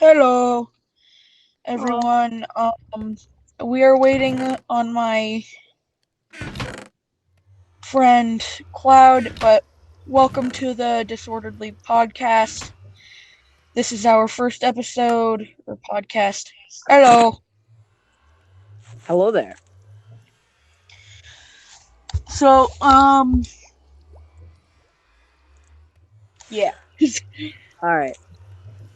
Hello, Hello. everyone. We are waiting on my friend Cloud, but welcome to the Disorderly Podcast. This is our first episode or podcast. Hello. Hello there. So, yeah. All right.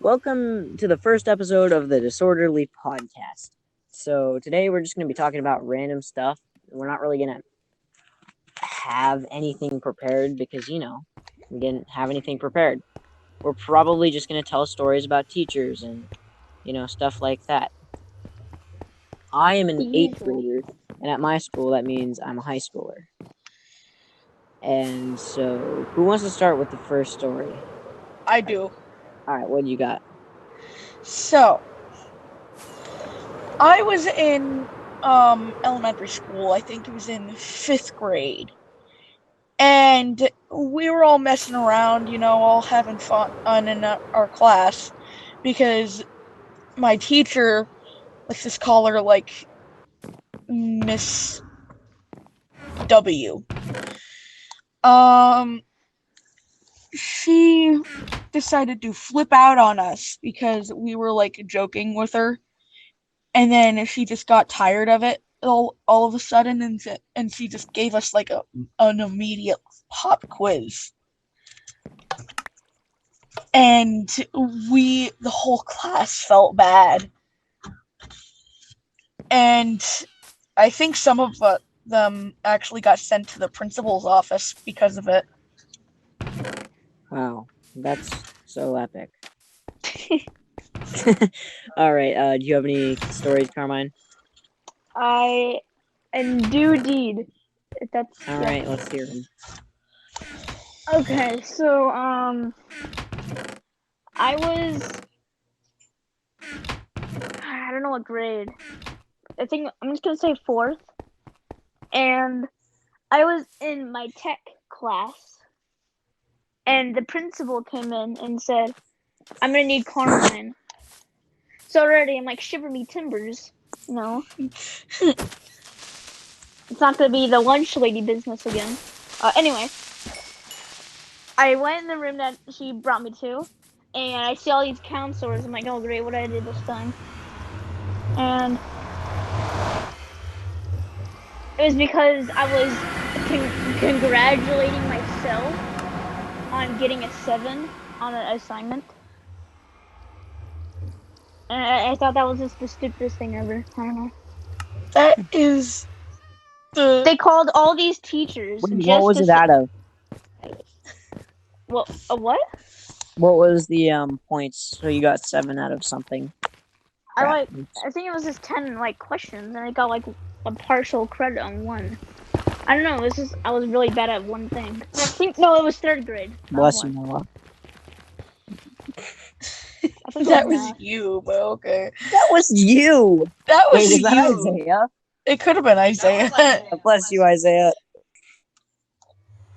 Welcome to the first episode of the Disorderly Podcast. So, today we're just going to be talking about random stuff. We're not really going to have anything prepared because, we didn't have anything prepared. We're probably just going to tell stories about teachers and, stuff like that. I am an The eighth usual. grader, and at my school, that means I'm a high schooler. And so, who wants to start with the first story? I do. All right, what do you got? So, I was in elementary school. I think it was in 5th grade. And we were all messing around, all having fun in our class because my teacher, let's just call her like Miss W. Um, she decided to flip out on us because we were like joking with her, and then she just got tired of it all of a sudden, and she just gave us like an immediate pop quiz. And the whole class felt bad, and I think some of them actually got sent to the principal's office because of it. Wow, that's so epic. All right. Do you have any stories, Carmine? I and do deed. That's All yeah. right, let's hear them. Okay, so I was I don't know what grade. I think I'm just gonna say fourth, and I was in my tech class, and the principal came in and said, "I'm gonna need Carmine." So already I'm like shiver me timbers, you know. It's not gonna be the lunch lady business again. Anyway, I went in the room that she brought me to, and I see all these counselors. I'm like, oh great, what did I do this time? And it was because I was congratulating myself on getting a 7 on an assignment. And I thought that was just the stupidest thing ever. I don't know. That is the They called all these teachers Wait, what just was to it say, out of? well, a what? What was the points? So you got 7 out of something. Crap. I think it was just 10 like questions, and I got like a partial credit on one. I don't know. It was just I was really bad at one thing. I think no, it was third grade. Not Bless you, fourth. Noah. I think it was that was math. you, but okay. That was you. That Wait, was was that you. Isaiah? It could have been Isaiah. Bless you, Isaiah.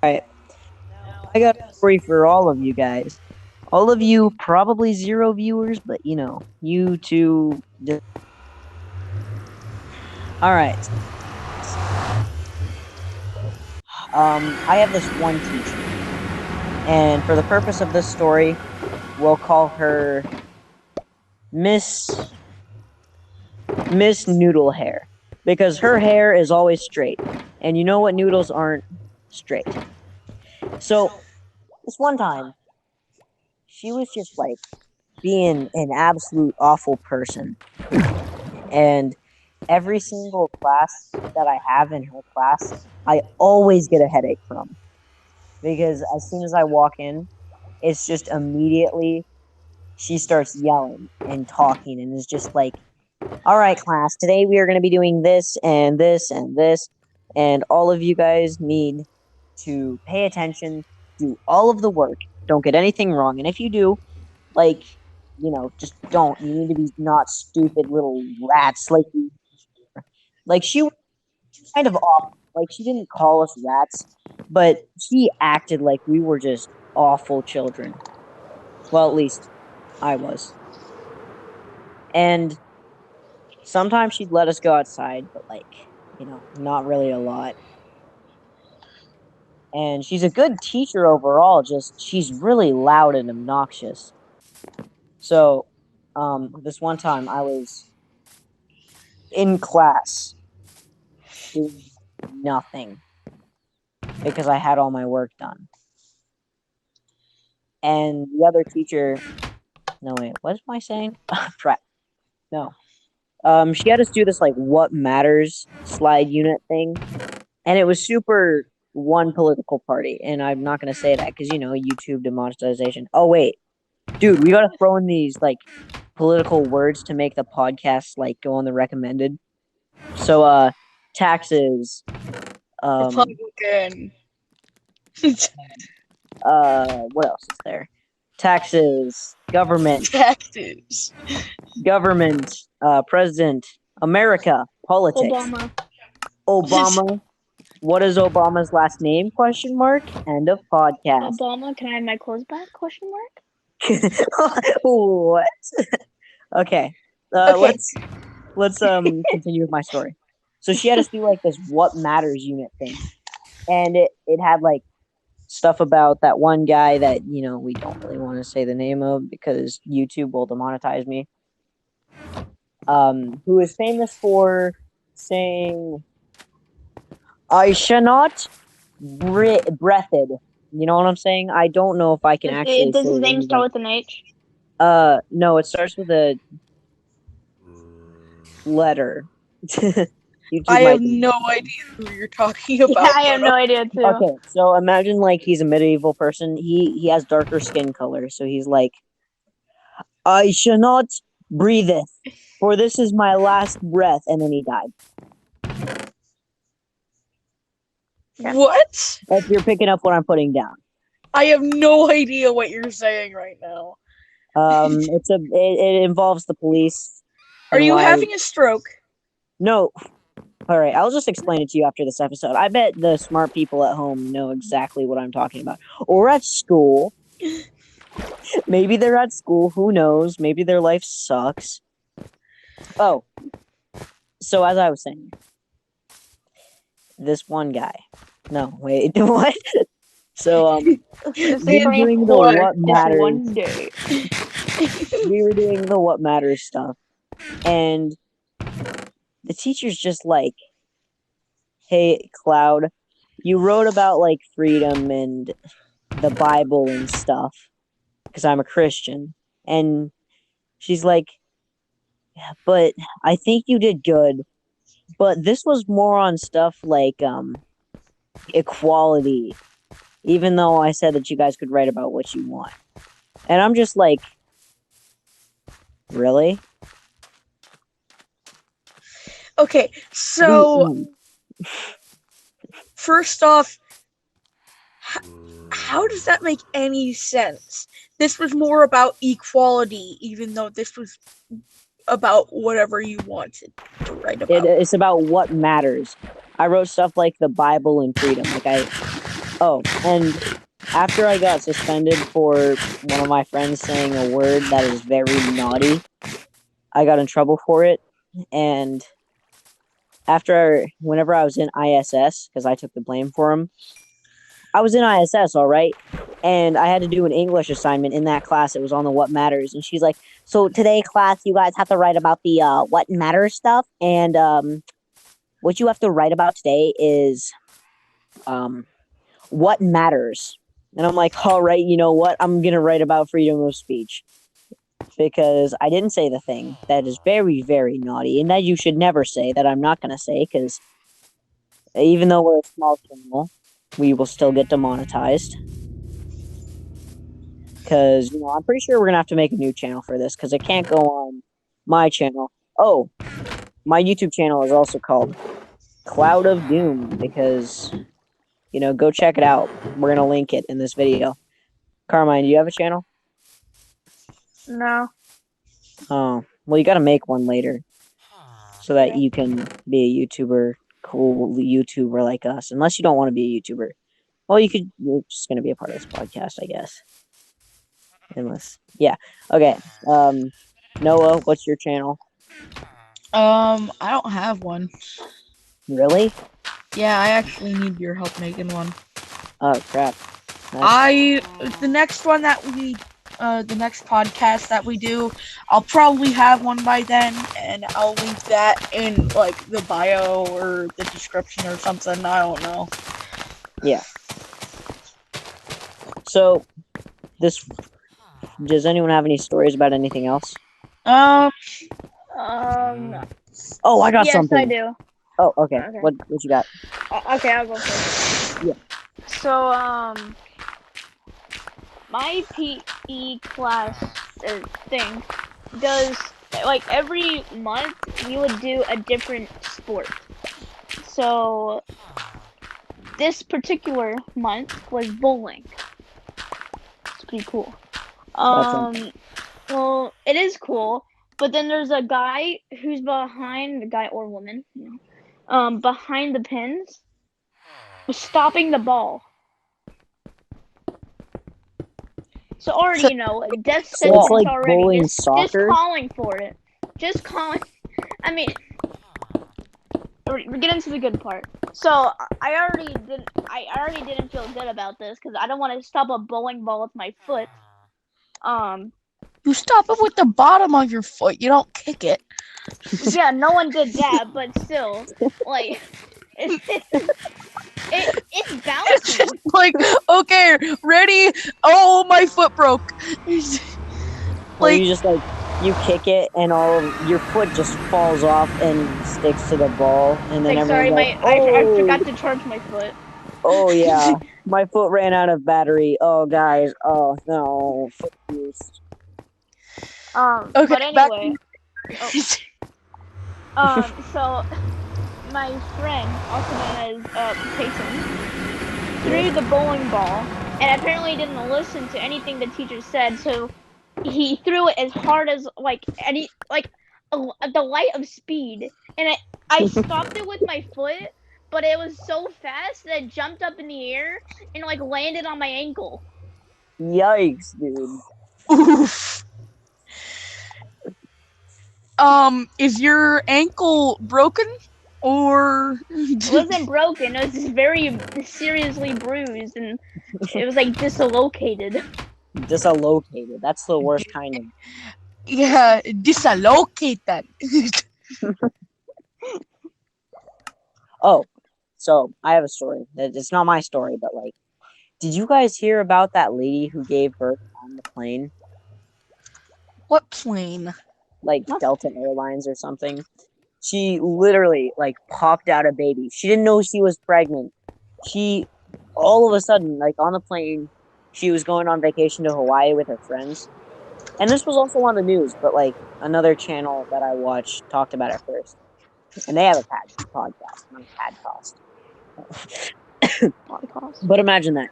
All right. Now I got a story for all of you guys. All of you, probably 0 viewers, but you two. All right. I have this one teacher, and for the purpose of this story, we'll call her Miss Noodle Hair, because her hair is always straight, and you know what noodles aren't straight. So this one time, she was just like being an absolute awful person, and every single class that I have in her class, I always get a headache from, because as soon as I walk in, it's just immediately she starts yelling and talking and is just like, all right, class, today we are going to be doing this and this and this, and all of you guys need to pay attention, do all of the work, don't get anything wrong, and if you do, like, just don't. You need to be not stupid little rats like she was kind of awful. Like, she didn't call us rats, but she acted like we were just awful children. Well, at least I was. And sometimes she'd let us go outside, but not really a lot. And she's a good teacher overall, just she's really loud and obnoxious. So, this one time I was in class doing nothing because I had all my work done. And the other teacher, no wait, what am I saying? No. She had us do this like what matters slide unit thing, and it was super one political party, and I'm not gonna say that because YouTube demonetization. Oh wait, dude, we gotta throw in these like political words to make the podcast like go on the recommended. So taxes, Republican. what else is there? Taxes, government, Taxes. president, America, politics, Obama. What is Obama's last name? Question mark. End of podcast. Obama, can I have my clothes back? Question mark. What? Okay. Okay. Let's continue with my story. So she had us do like this what matters unit thing, and it had like stuff about that one guy that we don't really want to say the name of because YouTube will demonetize me. Who is famous for saying, "I shall not breathed." You know what I'm saying? I don't know if I can actually. Does his name start with an H? No, it starts with a letter. I have no idea who you're talking about. Yeah, I have no idea too. Okay, so imagine like he's a medieval person. He has darker skin color, so he's like, "I shall not breatheth, for this is my last breath," and then he died. What? If you're picking up what I'm putting down. I have no idea what you're saying right now. It involves the police. Are you having a stroke? No. All right, I'll just explain it to you after this episode. I bet the smart people at home know exactly what I'm talking about. Or at school. Maybe they're at school. Who knows? Maybe their life sucks. Oh. So as I was saying, this one guy. No, wait. What? So, we were doing the what matters. One day. We were doing the what matters stuff. And the teacher's just like, "Hey, Cloud, you wrote about like freedom and the Bible and stuff because I'm a Christian." And she's like, "Yeah, but I think you did good. But this was more on stuff like equality, even though I said that you guys could write about what you want." And I'm just like, really? Okay, so first off, how does that make any sense? This was more about equality, even though this was about whatever you wanted to write about. It's about what matters. I wrote stuff like the Bible and freedom. And after I got suspended for one of my friends saying a word that is very naughty, I got in trouble for it. And whenever I was in ISS, because I took the blame for him, I was in ISS, all right, and I had to do an English assignment in that class. It was on the what matters, and she's like, "So today, class, you guys have to write about the what matters stuff, and what you have to write about today is what matters." And I'm like, "All right, you know what? I'm gonna write about freedom of speech." Because I didn't say the thing that is very, very naughty, and that you should never say, that I'm not going to say, because even though we're a small channel, we will still get demonetized. Because, I'm pretty sure we're going to have to make a new channel for this, because it can't go on my channel. Oh, my YouTube channel is also called Cloud of Doom, because, go check it out. We're going to link it in this video. Carmine, do you have a channel? No. Oh, well, you gotta make one later so that you can be a YouTuber, cool YouTuber like us. Unless you don't want to be a YouTuber. Well, you're just gonna be a part of this podcast, I guess. Yeah. Okay. Noah, what's your channel? I don't have one. Really? Yeah, I actually need your help making one. Oh crap. Nice. The next one that the next podcast that we do, I'll probably have one by then, and I'll link that in like the bio or the description or something. I don't know. Yeah. So does anyone have any stories about anything else? Um, Oh, I got yes, something. I do. Oh, okay. Okay. What you got? Okay, I'll go first. Yeah. So, my PE class thing does, like, every month we would do a different sport. So this particular month was bowling. It's pretty cool. Well, it is cool, but then there's a guy who's behind, the guy or woman, behind the pins, stopping the ball. So already, death So sentence it's like already. bowling Just soccer? calling for it. Just calling. I mean, we're getting to the good part. So I already didn't feel good about this because I don't want to stop a bowling ball with my foot. You stop it with the bottom of your foot. You don't kick it. Yeah, no one did that, but still, like, it's bouncing. Like, okay, ready? Oh, my foot broke. Or Like, you just you kick it and your foot just falls off and sticks to the ball, and then Like, sorry, everyone's like, I "Oh, forgot to charge my foot. oh yeah, my foot ran out of battery. Oh guys, oh no, foot use." okay, But anyway, so my friend, also known as Peyton, threw the bowling ball, and apparently didn't listen to anything the teacher said. So he threw it as hard as the light of speed, and I stopped it with my foot, but it was so fast that it jumped up in the air and landed on my ankle. Yikes, dude. Oof. Is your ankle broken? Or It wasn't broken. It was just very seriously bruised, and it was dislocated. Dislocated. That's the worst kind of. yeah, dislocated. Oh, so I have a story. It's not my story, but did you guys hear about that lady who gave birth on the plane? What plane? Like Delta Airlines or something. She literally popped out a baby. She didn't know she was pregnant. She all of a sudden, on the plane, she was going on vacation to Hawaii with her friends. And this was also on the news, but another channel that I watched talked about it first. And they have a podcast, not a podcast. But imagine that.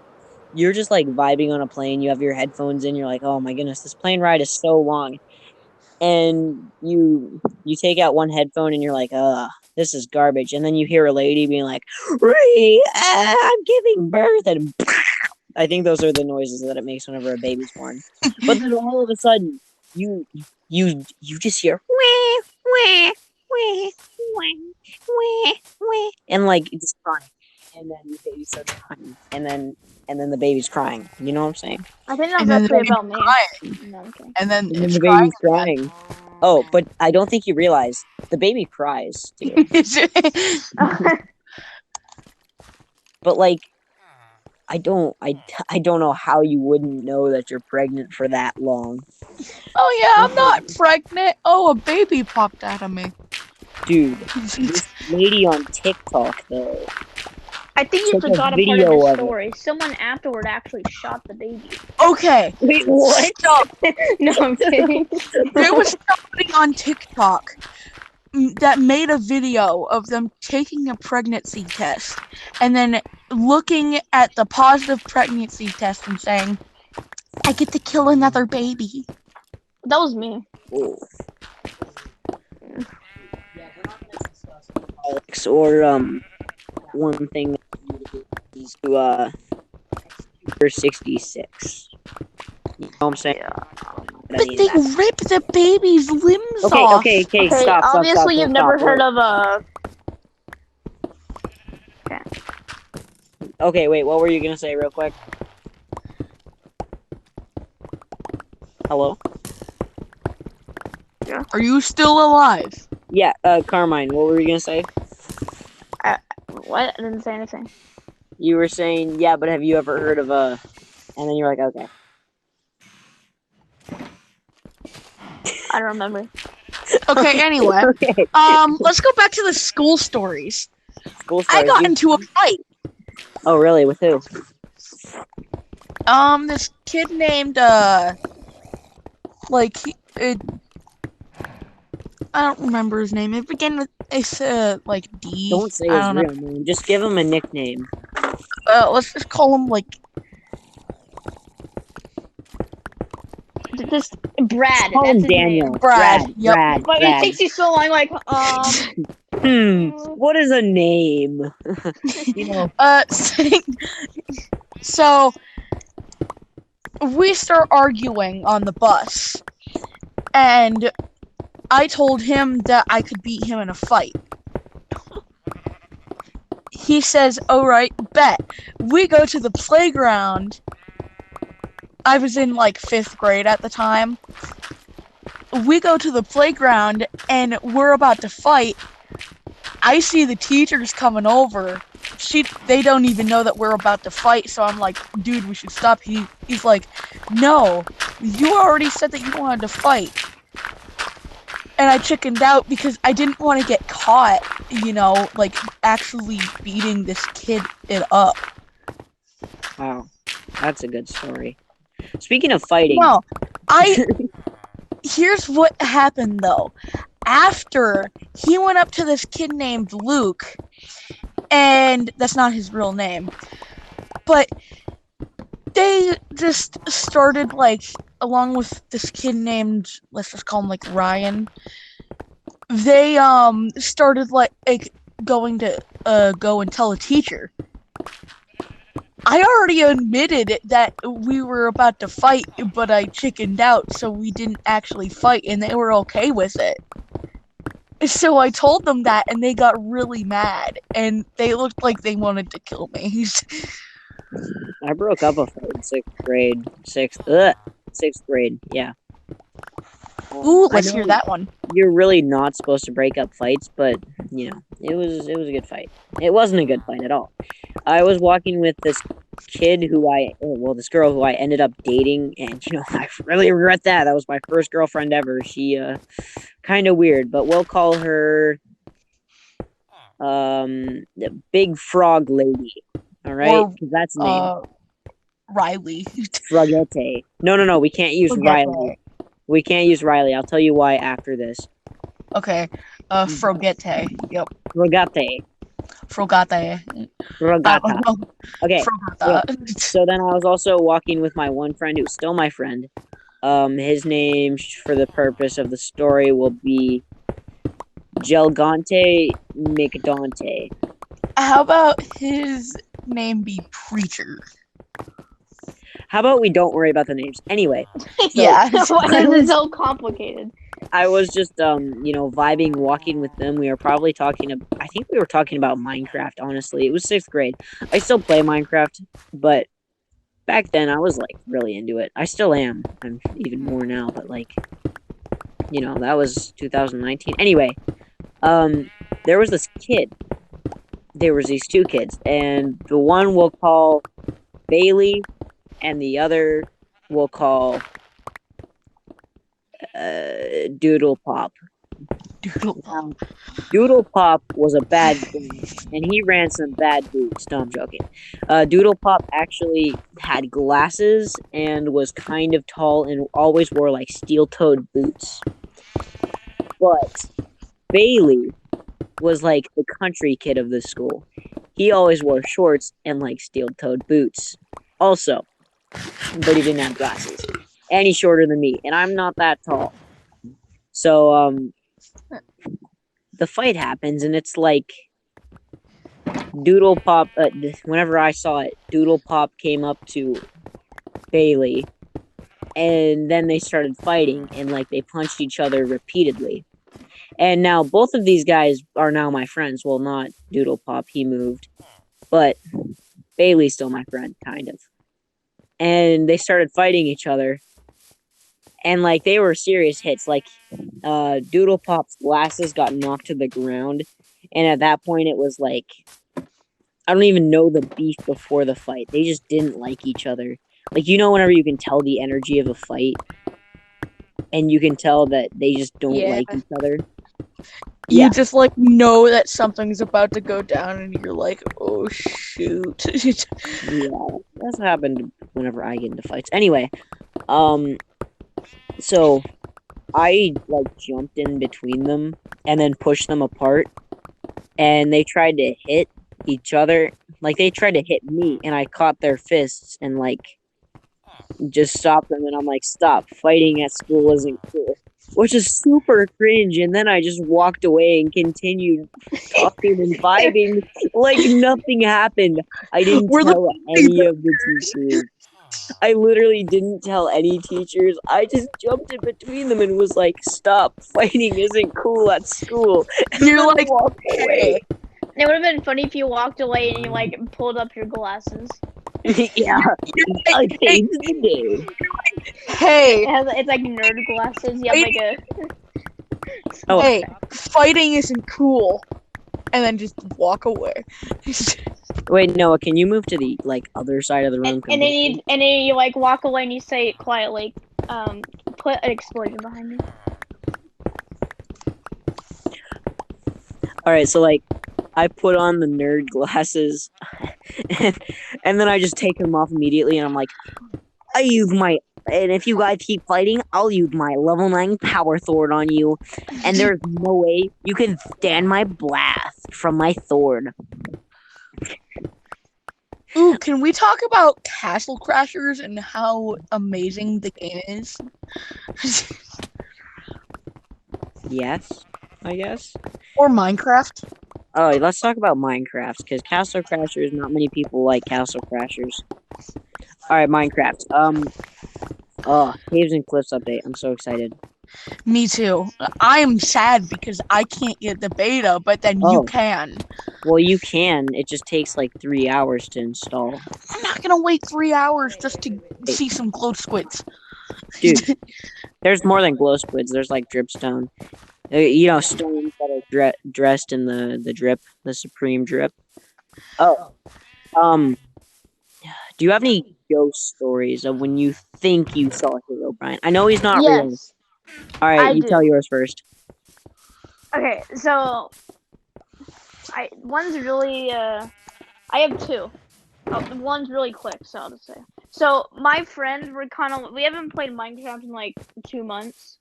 You're just vibing on a plane, you have your headphones in, you're like, oh my goodness, this plane ride is so long. And you take out one headphone and you're like, this is garbage. And then you hear a lady being like, Ray, I'm giving birth, and I think those are the noises that it makes whenever a baby's born. But then all of a sudden, you just hear wah, wah, wah, wah, wah, wah, and it's crying. And then the baby starts crying. And then the baby's crying. You know what I'm saying? I think that's actually about me. No, okay. And then And it's the baby's crying. Oh, but I don't think you realize the baby cries too. But I don't know how you wouldn't know that you're pregnant for that long. Oh yeah, I'm not pregnant. Oh, a baby popped out of me. Dude, this lady on TikTok though. I think you forgot a part of the story. Someone afterward actually shot the baby. Okay. Wait, what? Stop. No, I'm kidding. There was somebody on TikTok that made a video of them taking a pregnancy test and then looking at the positive pregnancy test and saying, I get to kill another baby. That was me. Ooh. Or one thing is to for 66. You know what I'm saying? with But any of they that. rip the baby's limbs Okay, off. okay, Okay, stop. obviously you've never heard of Okay, wait, what were you gonna say real quick? Hello? Are you still alive? Yeah, Carmine, what were you gonna say? what? I didn't say anything. You were saying, yeah, but have you ever heard of and then you're like, okay. I don't remember. Okay, anyway. Okay. Let's go back to the school stories. School I stories. got into a fight. Oh, really? With who? This kid named, like, I don't remember his name. It began with, like, D. Don't say I his don't know. real name. Just give him a nickname. Let's just call him, like, Just Brad. Call That's him his Daniel. name. Brad. Yep. But it takes you so long. Like, What is a name? You know. So we start arguing on the bus, and I told him that I could beat him in a fight. He says, "All right, bet." We go to the playground. I was in like 5th grade at the time. We go to the playground and we're about to fight. I see the teachers coming over. They don't even know that we're about to fight, so I'm like, dude, we should stop. He's like, no, you already said that you wanted to fight. And I chickened out because I didn't want to get caught, like actually beating this kid it up. Wow, that's a good story. Speaking of fighting, No, here's what happened though. After he went up to this kid named Luke, and that's not his real name, but they just started like, along with this kid named, let's just call him like Ryan, they started like going to go and tell a teacher. I already admitted that we were about to fight, but I chickened out, so we didn't actually fight, and they were okay with it. So I told them that, and they got really mad, and they looked like they wanted to kill me. I broke up a fight in 6th grade. Sixth grade, yeah. Ooh, I let's know hear that one. You're really not supposed to break up fights, but it was a good fight. It wasn't a good fight at all. I was walking with this this girl who I ended up dating, and I really regret that. That was my first girlfriend ever. She kind of weird, but we'll call her the Big Frog Lady. All right, Or, 'cause that's the name. Riley. Frogette. No, we can't use Riley. We can't use Riley. I'll tell you why after this. Okay. Frogette. Yep. Frogate. Frogate. Frogata. Okay. Frogata. So then I was also walking with my one friend who's still my friend. His name, for the purpose of the story, will be Gelgante McDonte. How about his name be Preacher? How about we don't worry about the names? Anyway. Yeah. Why is it so complicated? I was just vibing, walking with them. We were probably I think we were talking about Minecraft, honestly. It was 6th grade. I still play Minecraft, but back then I was like really into it. I still am. I'm even more now, but that was 2019. Anyway, there was this kid. There was these 2 kids, and the one we'll call Bailey, and the other we'll call Doodle Pop. Doodle Pop was a bad boy, and he ran some bad boots. No, I'm joking. Doodle Pop actually had glasses and was kind of tall and always wore like steel-toed boots. But Bailey was like the country kid of the school. He always wore shorts and like steel-toed boots. Also, but he didn't have glasses. And he's shorter than me, and I'm not that tall. So, the fight happens, and it's like Doodle Pop, whenever I saw it, Doodle Pop came up to Bailey and then they started fighting, and like they punched each other repeatedly. And now both of these guys are now my friends. Well, not Doodle Pop, he moved, but Bailey's still my friend, kind of. And they started fighting each other, and like they were serious hits. Like Doodle Pop's glasses got knocked to the ground, and at that point it was like I don't even know the beef before the fight. They just didn't like each other. Like, you know, whenever you can tell the energy of a fight, and you can tell that they just don't Yeah. like each other. You Yeah. just like know that something's about to go down, and you're like, "Oh shoot!" Yeah, that's happened whenever I get into fights. Anyway, so I like jumped in between them and then pushed them apart, and they tried to hit each other. Like they tried to hit me, and I caught their fists and like just stopped them. And I'm like, "Stop! Fighting at school isn't cool," which is super cringe. And then I just walked away and continued talking and vibing like nothing happened. I didn't We're the tell any of the teachers. I literally didn't tell any teachers. I just jumped in between them and was like, "Stop! Fighting isn't cool at school." And You're then like, walked away. It would have been funny if you walked away and you like pulled up your glasses. Yeah, I saved the day. "Hey, It's like nerd glasses. You have like a. Oh. hey, fighting isn't cool," and then just walk away. Wait, Noah, can you move to the like other side of the room? And then you like walk away and you say it quietly. Put an explosion behind me. All right, so like I put on the nerd glasses, and then I just take them off immediately, and I'm like, and if you guys keep fighting, I'll use my level 9 power sword on you, and there's no way you can stand my blast from my sword. Ooh, can we talk about Castle Crashers and how amazing the game is? Yes, I guess. Or Minecraft? Oh, let's talk about Minecraft, because Castle Crashers, not many people like Castle Crashers. Alright, Minecraft. Caves and Cliffs update. I'm so excited. Me too. I am sad because I can't get the beta, but then you Oh. can. Well, you can. It just takes like 3 hours to install. I'm not gonna wait 3 hours just to see some glow squids. Dude, there's more than glow squids. There's like dripstone. You know, stones that are dressed in the drip, the supreme drip. Oh, do you have any ghost stories of when you think you saw Herobrine? I know he's not real. Yes. All right, I you do. tell yours first. Okay, so one's really I have two. Oh, one's really quick, so I'll just say. So my friends were we haven't played Minecraft in like 2 months.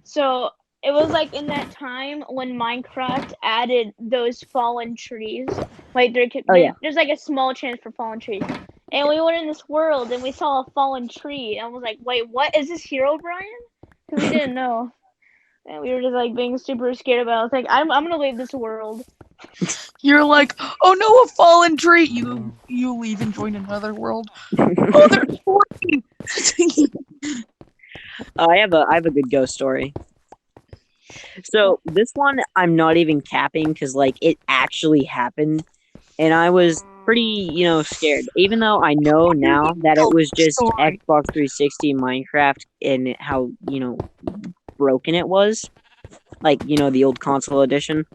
So it was like in that time when Minecraft added those fallen trees. Like there's like a small chance for fallen trees. And we went in this world and we saw a fallen tree and I was like, wait, what is this Herobrine? Because we didn't know. And we were just like being super scared about it. I was like, I'm gonna leave this world. You're like, oh no, a fallen tree. You leave and join another world. Oh, there's 14. I have a good ghost story. So this one I'm not even capping because like it actually happened, and I was pretty scared. Even though I know now that it was just Xbox 360 Minecraft and how broken it was, like the old console edition.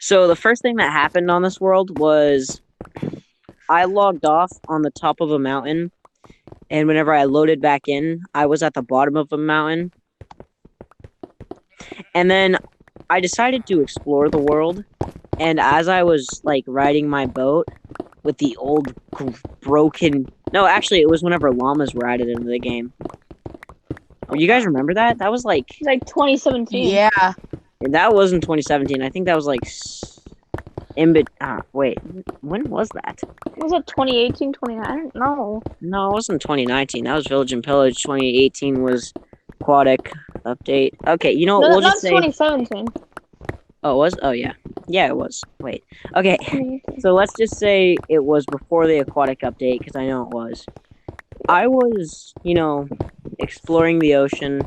So the first thing that happened on this world was I logged off on the top of a mountain, and whenever I loaded back in, I was at the bottom of a mountain. And then I decided to explore the world, and as I was like riding my boat with the old broken actually it was whenever llamas were added into the game. You guys remember that? That was like It's like 2017. Yeah. That wasn't 2017. I think that was like wait, when was that? Was it 2018, 2019? No. No, it wasn't 2019. That was Village and Pillage. 2018 was Aquatic update. Okay, we'll just say 2017. Oh, it was? Oh, yeah. Yeah, it was. Wait. Okay, so let's just say it was before the Aquatic update, because I know it was. I was, exploring the ocean.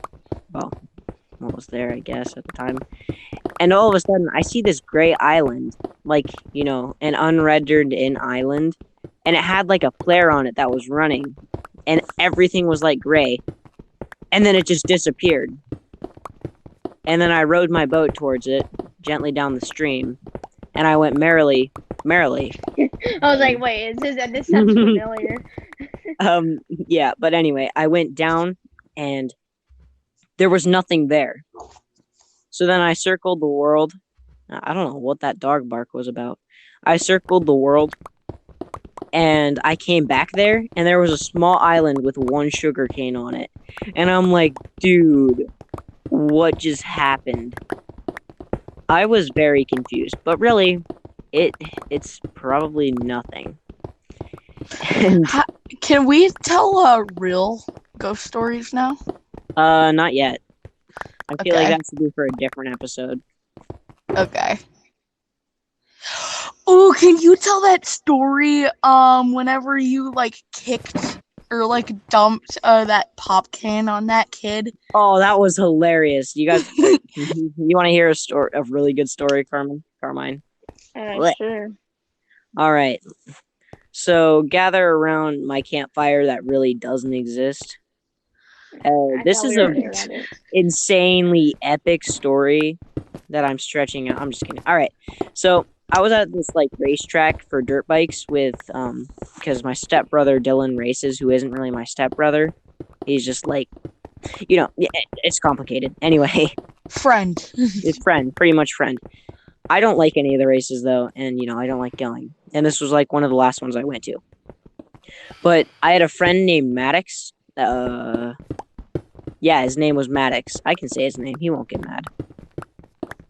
Well, almost there, I guess, at the time. And all of a sudden, I see this gray island, like, an unrendered in island. And it had like a flare on it that was running. And everything was like gray. And then it just disappeared. And then I rowed my boat towards it, gently down the stream. And I went merrily. I was like, wait, this sounds familiar. Yeah, but anyway, I went down and there was nothing there. So then I circled the world. I don't know what that dog bark was about. I circled the world and I came back there and there was a small island with one sugar cane on it. And I'm like, dude, what just happened? I was very confused, but really, it's probably nothing. And Can we tell real ghost stories now? not yet. I feel like Okay. that's to do for a different episode. Okay. Oh, can you tell that story? Whenever you like kicked or like dumped that pop can on that kid. Oh, that was hilarious. You guys, you want to hear a really good story, Carmine? What? Sure. All right. So gather around my campfire that really doesn't exist. This is a insanely epic story that I'm stretching out. I'm just kidding. All right. So I was at this like racetrack for dirt bikes with because my stepbrother Dylan races, who isn't really my stepbrother. He's just like, it's complicated. Anyway, Friend. his friend, pretty much friend. I don't like any of the races though, and I don't like going. And this was like one of the last ones I went to. But I had a friend named Maddox. Yeah, his name was Maddox. I can say his name. He won't get mad.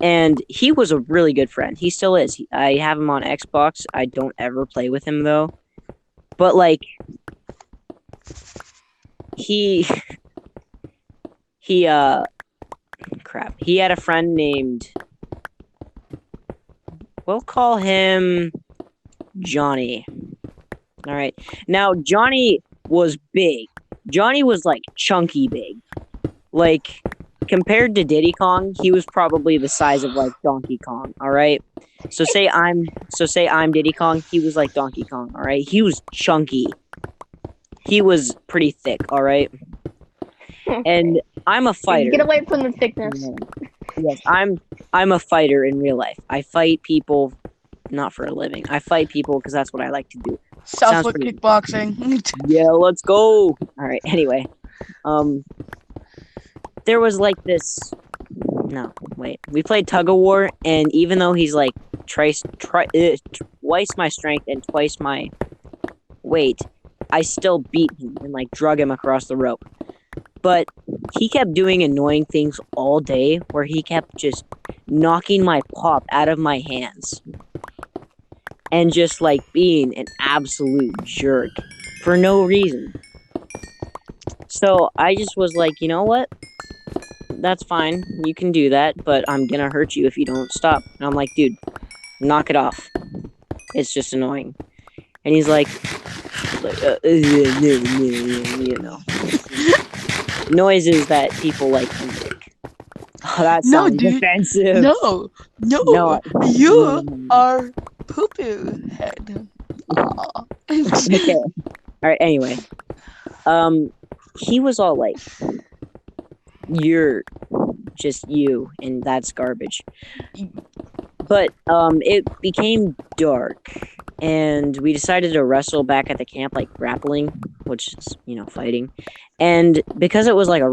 And he was a really good friend. He still is. I have him on Xbox. I don't ever play with him though. But like, he crap. He had a friend named, we'll call him Johnny. All right. Now, Johnny was big. Johnny was like chunky big. Like, compared to Diddy Kong, he was probably the size of like Donkey Kong. All right. So say I'm Diddy Kong. He was like Donkey Kong. All right. He was chunky. He was pretty thick. All right. And I'm a fighter. Get away from the thickness. Yes, I'm a fighter in real life. I fight people, not for a living. I fight people because that's what I like to do. Southwood pretty- kickboxing. Yeah, let's go. All right. Anyway, there was like this. No, wait. We played tug of war, and even though he's like twice my strength and twice my weight, I still beat him and like drug him across the rope. But he kept doing annoying things all day, where he kept just knocking my pop out of my hands. And just like being an absolute jerk for no reason. So I just was like, you know what? That's fine. You can do that, but I'm gonna hurt you if you don't stop. And I'm like, dude, knock it off. It's just annoying. And he's like noises that people like to make. Oh, that No, sounds dude. offensive. No, you are poo-poo head. Aw. Okay. All right. Anyway, he was all like, "You're just you, and that's garbage." But it became dark, and we decided to wrestle back at the camp, like grappling, which is fighting. And because it was like a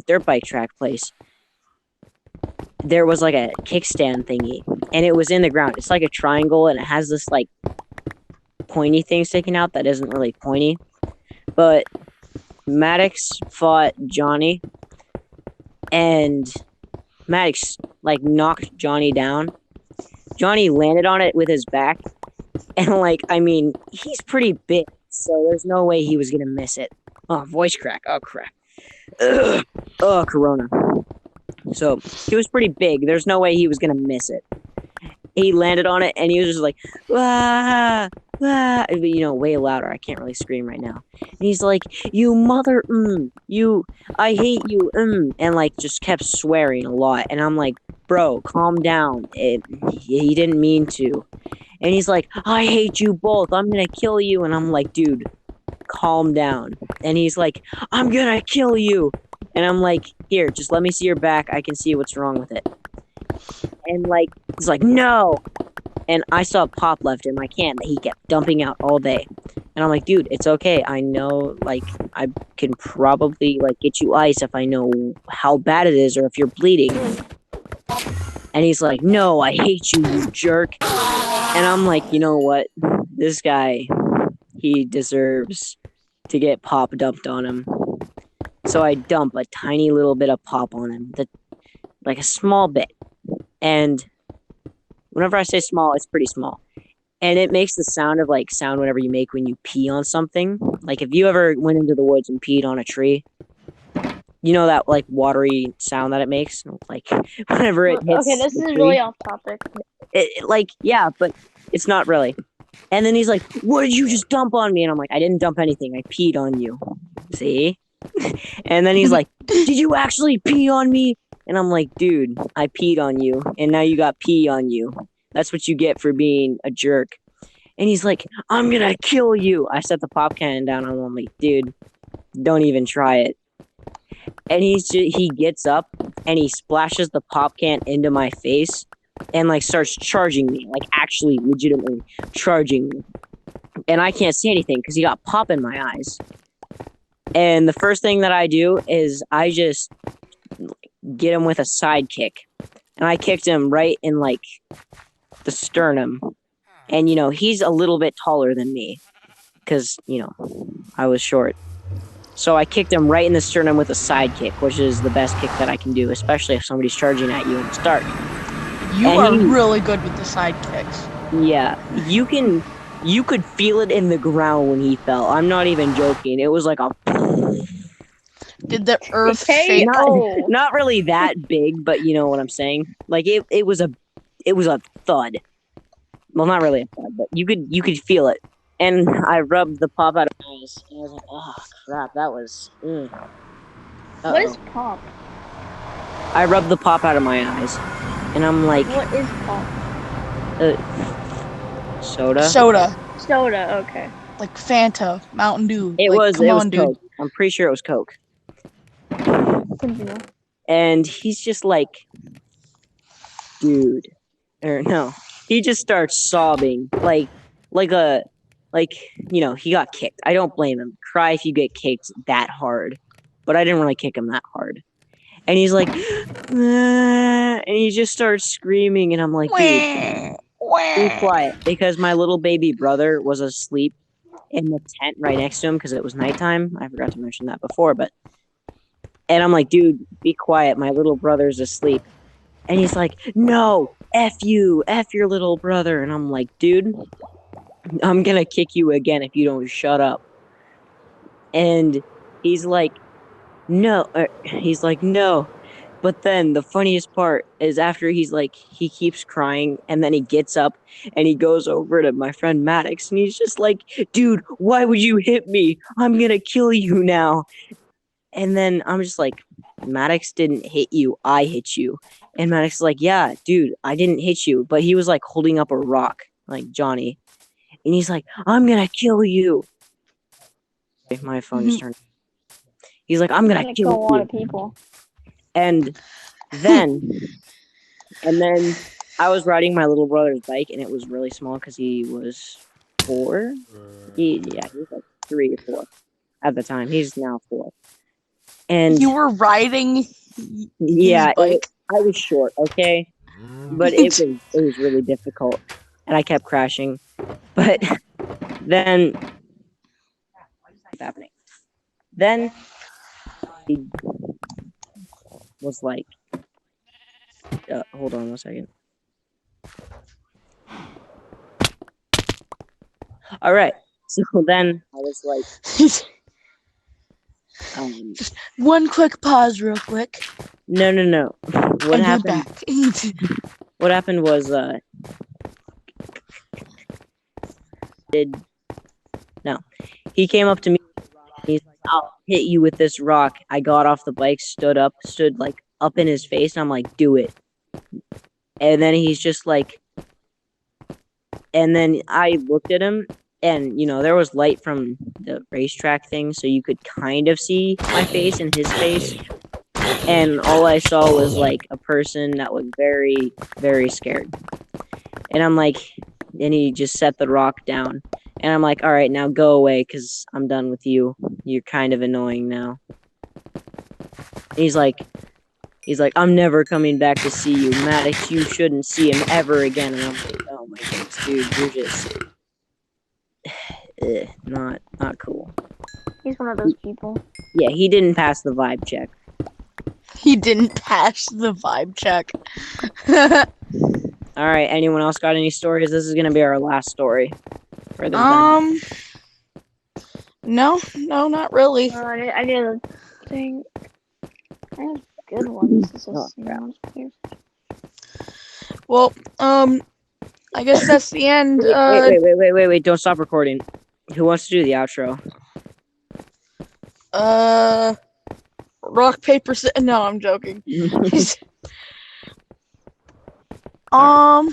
dirt bike track place, there was like a kickstand thingy, and it was in the ground. It's like a triangle, and it has this like pointy thing sticking out that isn't really pointy. But Maddox fought Johnny, and Maddox like knocked Johnny down. Johnny landed on it with his back, and like, I mean, he's pretty big, so there's no way he was gonna miss it. Oh, voice crack. Oh, crap. Ugh. Oh, Corona. So he was pretty big. There's no way he was gonna miss it. he landed on it, and he was just like, "Wah, wah," way louder. I can't really scream right now. And he's like, "You mother, I hate you, and like just kept swearing a lot. And I'm like, "Bro, calm down. He didn't mean to." And he's like, "I hate you both. I'm gonna kill you." And I'm like, "Dude, calm down." And he's like, "I'm gonna kill you." And I'm like, "Here, just let me see your back. I can see what's wrong with it." And like, he's like, "No." And I saw pop left in my can that he kept dumping out all day. And I'm like, "Dude, it's okay. I know, like, I can probably, like, get you ice if I know how bad it is or if you're bleeding." And he's like, "No, I hate you, you jerk." And I'm like, you know what? This guy, he deserves to get pop dumped on him. So I dump a tiny little bit of pop on him, like a small bit. And whenever I say small, it's pretty small. And it makes the sound of like sound whenever you make when you pee on something. Like if you ever went into the woods and peed on a tree, you know that like watery sound that it makes, like whenever it hits. Okay, this the is tree. really off topic. Like yeah, but it's not really. And then he's like, "What did you just dump on me?" And I'm like, "I didn't dump anything. I peed on you." See? And then he's like, "Did you actually pee on me?" And I'm like, "Dude, I peed on you, and now you got pee on you. That's what you get for being a jerk." And he's like, "I'm gonna kill you." I set the pop cannon down. I'm like, "Dude, don't even try it." And he gets up and he splashes the pop can into my face and like starts charging me, like actually legitimately charging me. And I can't see anything because he got pop in my eyes. And the first thing that I do is I just get him with a side kick. And I kicked him right in like the sternum. And he's a little bit taller than me because I was short. So I kicked him right in the sternum with a side kick, which is the best kick that I can do, especially if somebody's charging at you and it's dark. You are really good with the side kicks. Yeah, you could feel it in the ground when he fell. I'm not even joking. It was like a... Did the earth Hey, shake? Not really that big, but you know what I'm saying? Like it was a thud. Well, not really a thud, but you could feel it. And I rubbed the pop out of my eyes, and I was like, "Oh crap, that was." What is pop? I rubbed the pop out of my eyes, and I'm like, What is pop? Soda. Soda. Okay. Like Fanta, Mountain Dew. It like, was come on, Coke. dude. I'm pretty sure it was Coke. Continue. And he's just like, dude, or no, he just starts sobbing he got kicked. I don't blame him. Cry if you get kicked that hard, but I didn't really kick him that hard. And he's like, and he just starts screaming, and I'm like, dude, be quiet, because my little baby brother was asleep in the tent right next to him because it was nighttime. I forgot to mention that before, and I'm like, dude, be quiet. My little brother's asleep. And he's like, "No, F you, F your little brother." And I'm like, dude, I'm gonna kick you again if you don't shut up. And he's like, no. He's like, "No." But then the funniest part is after he keeps crying, and then he gets up and he goes over to my friend Maddox, and he's just like, "Dude, why would you hit me? I'm gonna kill you now." And then I'm just like, "Maddox didn't hit you, I hit you." And Maddox is like, "Yeah, dude, I didn't hit you." But he was like holding up a rock, like Johnny. And he's like, "I'm gonna kill you." My phone just turned. He's like, "I'm gonna kill a lot you." of people. And then I was riding my little brother's bike, and it was really small because he was 4. He was like 3 or 4 at the time. He's now 4. And you were riding yeah, his bike? I was short, okay? But it was really difficult, and I kept crashing. But then what's happening? Then he was like, hold on 1 second. All right. So then I was like, one quick pause, real quick. no. What and happened? Back. what happened was he came up to me. He's like, I'll hit you with this rock. I got off the bike, stood like up in his face, and I'm like, do it. And then he's just like, and then I looked at him, and there was light from the racetrack thing, so you could kind of see my face and his face. And all I saw was like a person that was very, very scared. And I'm like, and he just set the rock down. And I'm like, all right, now go away because I'm done with you. You're kind of annoying now. He's like, I'm never coming back to see you. Maddox, you shouldn't see him ever again. And I'm like, oh my goodness, dude, you're just not cool. He's one of those people. Yeah, he didn't pass the vibe check. He didn't pass the vibe check. All right, anyone else got any stories? This is gonna be our last story. For the time. No, not really. I did a thing. I have good ones. This is Well, I guess that's the end. Wait, don't stop recording. Who wants to do the outro? Rock, paper, scissors. No, I'm joking. Cloud,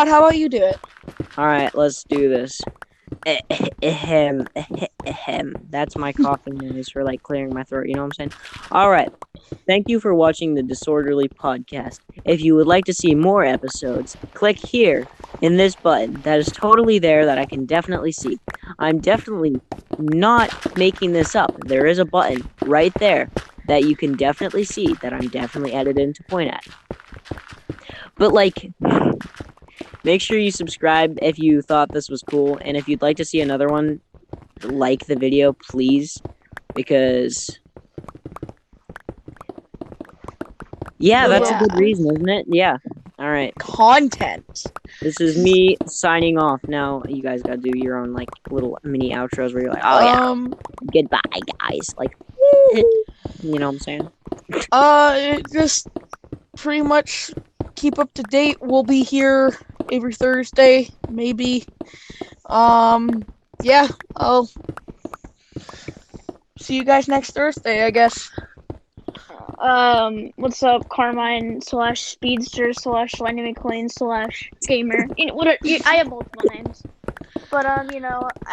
how about you do it? Alright, let's do this. That's my coughing noise for like clearing my throat, you know what I'm saying? Alright. Thank you for watching the Disorderly Podcast. If you would like to see more episodes, click here in this button that is totally there that I can definitely see. I'm definitely not making this up. There is a button right there that you can definitely see that I'm definitely edited to point at. But like, make sure you subscribe if you thought this was cool, and if you'd like to see another one, like the video, please, because that's a good reason, isn't it? Yeah. All right. Content. This is me signing off. Now you guys gotta do your own like little mini outros where you're like, oh yeah, goodbye guys, like, you know what I'm saying? Just pretty much keep up to date. We'll be here every Thursday, maybe. Yeah, I'll see you guys next Thursday, I guess. What's up, Carmine / Speedster / Lightning McQueen / Gamer? I have multiple names. But, I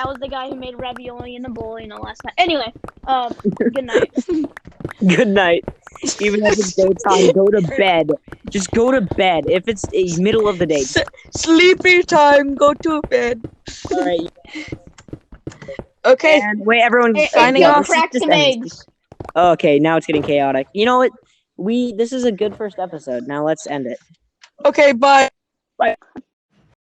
was the guy who made ravioli in the bowl, last night. Anyway, good night. Good night. Even if it's daytime, go to bed. Just go to bed. If it's middle of the day. Sleepy time, go to bed. Alright. Okay. And wait, everyone, signing off. Crack some eggs. Okay, now it's getting chaotic. You know what? This is a good first episode. Now let's end it. Okay, bye. Bye.